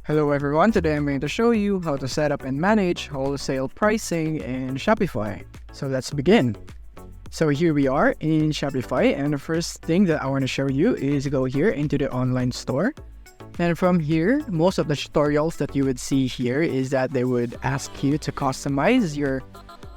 Hello everyone, today I'm going to show you how to set up and manage wholesale pricing in Shopify. So let's begin. So here we are in Shopify, and the first thing that I want to show you is go here into the online store. And from here, most of the tutorials that you would see here is that they would ask you to customize your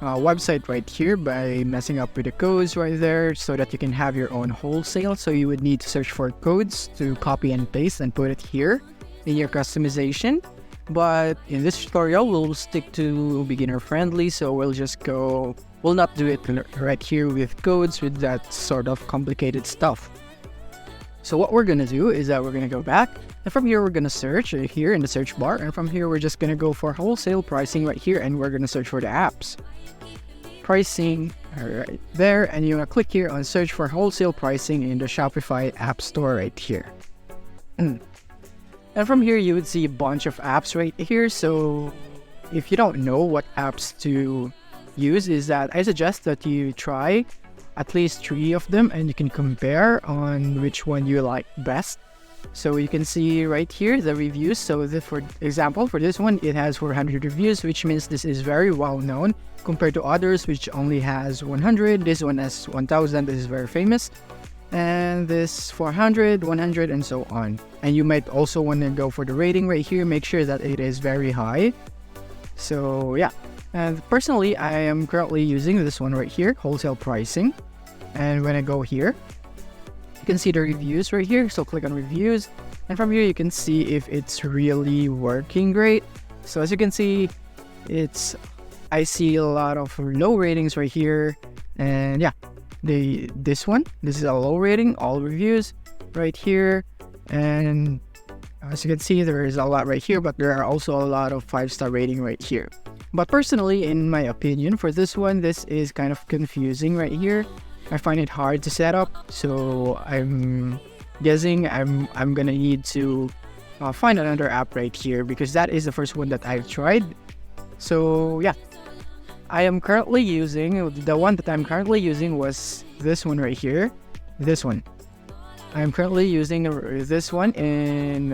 website right here by messing up with the codes right there so that you can have your own wholesale. So you would need to search for codes to copy and paste and put it here in your customization. But in this tutorial, we'll stick to beginner friendly, so we'll not do it right here with codes with that sort of complicated stuff. So what we're gonna do is that we're gonna go back, and from here we're gonna search here in the search bar, and from here we're just gonna go for wholesale pricing right here, and we're gonna search for the apps pricing right there, and you're gonna click here on search for wholesale pricing in the Shopify app store right here. And from here you would see a bunch of apps right here. So if you don't know what apps to use, is that I suggest that you try at least 3 of them and you can compare on which one you like best. So you can see right here the reviews. So for example, for this one, it has 400 reviews, which means this is very well known compared to others which only has 100. This one has 1000. This is very famous. And this 400, 100, and so on. And you might also want to go for the rating right here. Make sure that it is very high. So yeah, and personally I am currently using this one right here, wholesale pricing. And when I go here, you can see the reviews right here. So click on reviews, and from here you can see if it's really working great. So as you can see, I see a lot of low ratings right here. And yeah, this is a low rating, all reviews right here. And as you can see, there is a lot right here, but there are also a lot of 5-star rating right here. But personally, in my opinion, for this one, this is kind of confusing right here. I find it hard to set up, so I'm guessing I'm gonna need to find another app right here, because that is the first one that I've tried. So yeah, the one that I'm currently using was this one right here. This one. I'm currently using this one in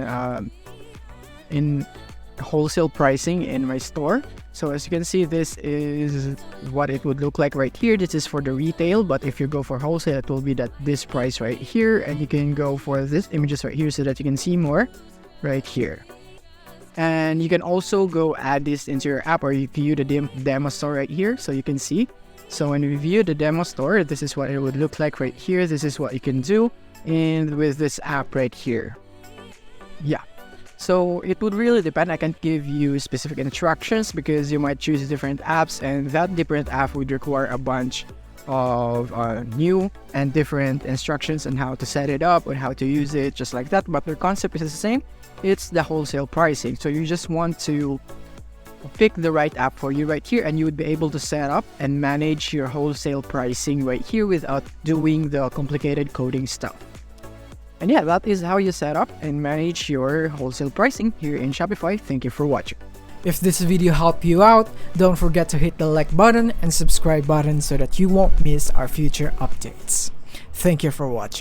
wholesale pricing in my store. So as you can see, this is what it would look like right here. This is for the retail, but if you go for wholesale, it will be this price right here, and you can go for this images right here so that you can see more right here. And you can also go add this into your app, or you can view the demo store right here so you can see. So when you view the demo store, this is what it would look like right here. This is what you can do and with this app right here. Yeah, so it would really depend. I can't give you specific instructions because you might choose different apps, and that different app would require a bunch of new and different instructions on how to set it up and how to use it, just like that. But the concept is the same. It's the wholesale pricing. So you just want to pick the right app for you right here, and you would be able to set up and manage your wholesale pricing right here without doing the complicated coding stuff. And yeah, that is how you set up and manage your wholesale pricing here in Shopify. Thank you for watching. If this video helped you out, don't forget to hit the like button and subscribe button so that you won't miss our future updates. Thank you for watching.